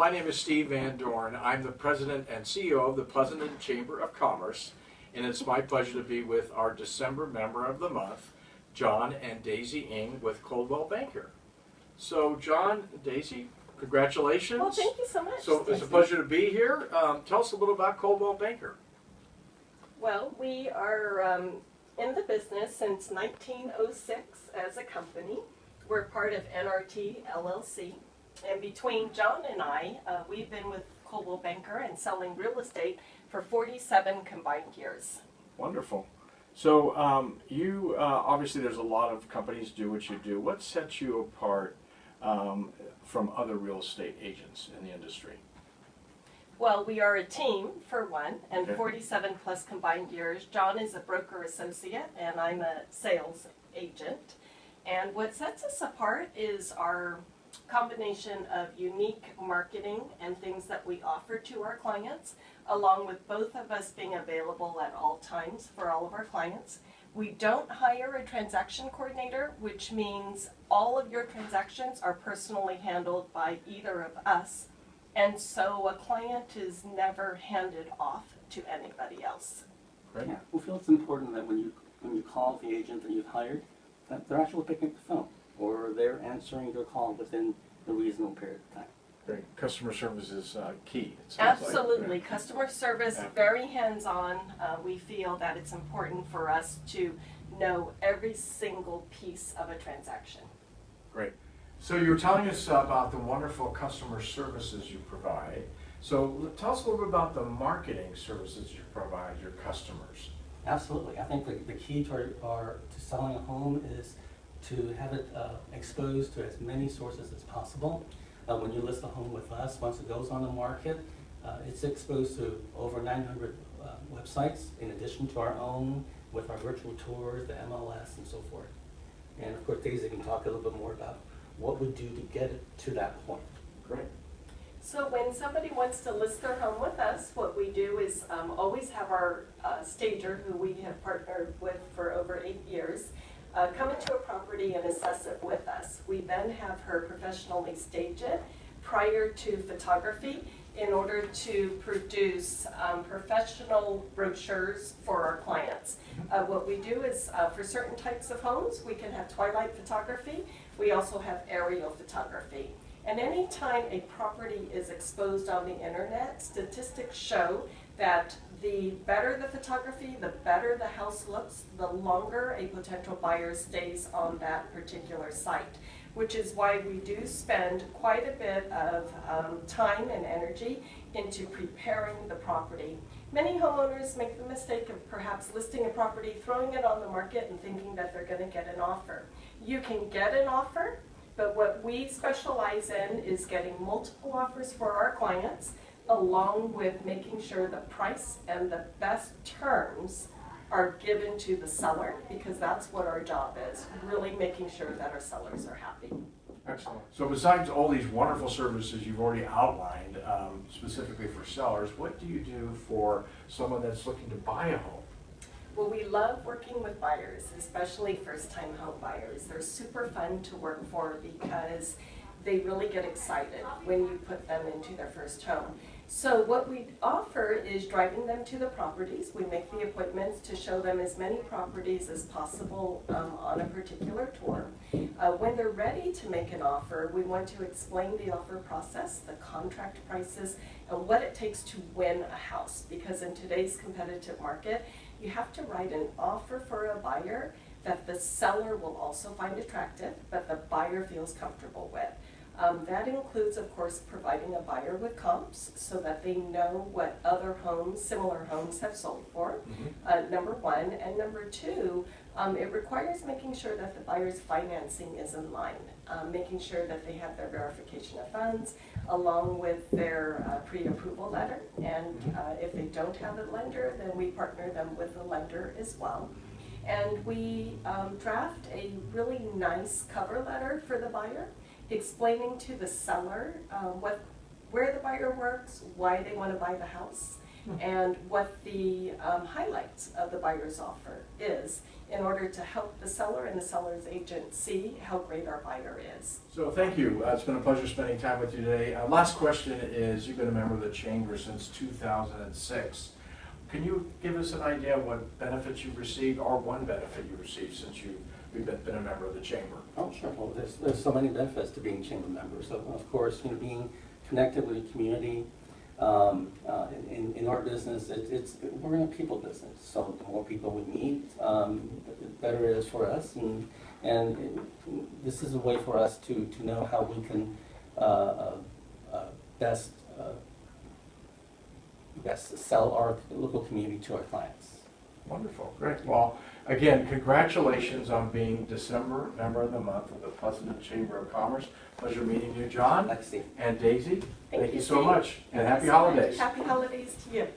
my name is Steve Van Dorn. I'm the President and CEO of the Pleasanton Chamber of Commerce, and it's my pleasure to be with our December member of the month, John and Daisy Ng with Coldwell Banker. So John, Daisy, congratulations. Well, thank you so much. So it's a pleasure to be here. Tell us a little about Coldwell Banker. Well, we are in the business since 1906 as a company. We're part of NRT LLC. And between John and I, we've been with Coldwell Banker and selling real estate for 47 combined years. Wonderful. So you obviously there's a lot of companies do what you do. What sets you apart from other real estate agents in the industry? Well, we are a team, for one, and Okay. 47 plus combined years. John is a broker associate, and I'm a sales agent. And what sets us apart is our combination of unique marketing and things that we offer to our clients, along with both of us being available at all times for all of our clients. We don't hire a transaction coordinator, which means all of your transactions are personally handled by either of us. And so a client is never handed off to anybody else. Great. Yeah, we feel it's important that when you call the agent that you've hired, that they're actually picking up the phone, or they're answering your call within a reasonable period of time. Great. Customer service is key. It sounds like. Absolutely. Customer service, Yeah. very hands-on. We feel that it's important for us to know every single piece of a transaction. Great. So you were telling us about the wonderful customer services you provide. So tell us a little bit about the marketing services you provide your customers. Absolutely. I think the key to selling a home is to have it exposed to as many sources as possible. When you list a home with us, once it goes on the market, it's exposed to over 900 websites, in addition to our own, with our virtual tours, the MLS, and so forth. And of course, Daisy can talk a little bit more about what we do to get it to that point. Great. So when somebody wants to list their home with us, what we do is always have our stager, who we have partnered with for over 8 years, come into a property and assess it with us. We then have her professionally stage it prior to photography in order to produce professional brochures for our clients. What we do is for certain types of homes, we can have twilight photography. We also have aerial photography. And anytime a property is exposed on the internet, statistics show that the better the photography, the better the house looks, the longer a potential buyer stays on that particular site, which is why we do spend quite a bit of time and energy into preparing the property. Many homeowners make the mistake of perhaps listing a property, throwing it on the market, and thinking that they're going to get an offer. You can get an offer, but what we specialize in is getting multiple offers for our clients, along with making sure the price and the best terms are given to the seller, because that's what our job is, really making sure that our sellers are happy. Excellent. So besides all these wonderful services you've already outlined, specifically for sellers, what do you do for someone that's looking to buy a home? Well, we love working with buyers, especially first-time home buyers. They're super fun to work for because they really get excited when you put them into their first home. So what we offer is driving them to the properties. We make the appointments to show them as many properties as possible on a particular tour. When they're ready to make an offer, we want to explain the offer process, the contract prices, and what it takes to win a house. Because in today's competitive market, you have to write an offer for a buyer that the seller will also find attractive, but the buyer feels comfortable with. That includes, of course, providing a buyer with comps so that they know what other homes, similar homes, have sold for, number one. And number two, it requires making sure that the buyer's financing is in line, making sure that they have their verification of funds along with their pre-approval letter. And if they don't have a lender, then we partner them with a lender as well. And we draft a really nice cover letter for the buyer, explaining to the seller where the buyer works, why they want to buy the house, and what the highlights of the buyer's offer is, in order to help the seller and the seller's agent see how great our buyer is. So thank you. It's been a pleasure spending time with you today. Last question is, you've been a member of the Chamber since 2006. Can you give us an idea of what benefits you've received, or one benefit you've received since we've been a member of the Chamber? Oh, sure. Well, there's so many benefits to being chamber members. So, of course, being connected with the community. In our business, we're in a people business. So the more people we meet, the better it is for us. And this is a way for us to know how we can best sell our local community to our clients. Wonderful, great. Well, again, congratulations on being December Member of the Month of the Pleasanton Chamber of Commerce. Pleasure meeting you, John Lexi. and Daisy. Thank you so Steve. much, and Thank happy you so much. holidays. Happy holidays to you.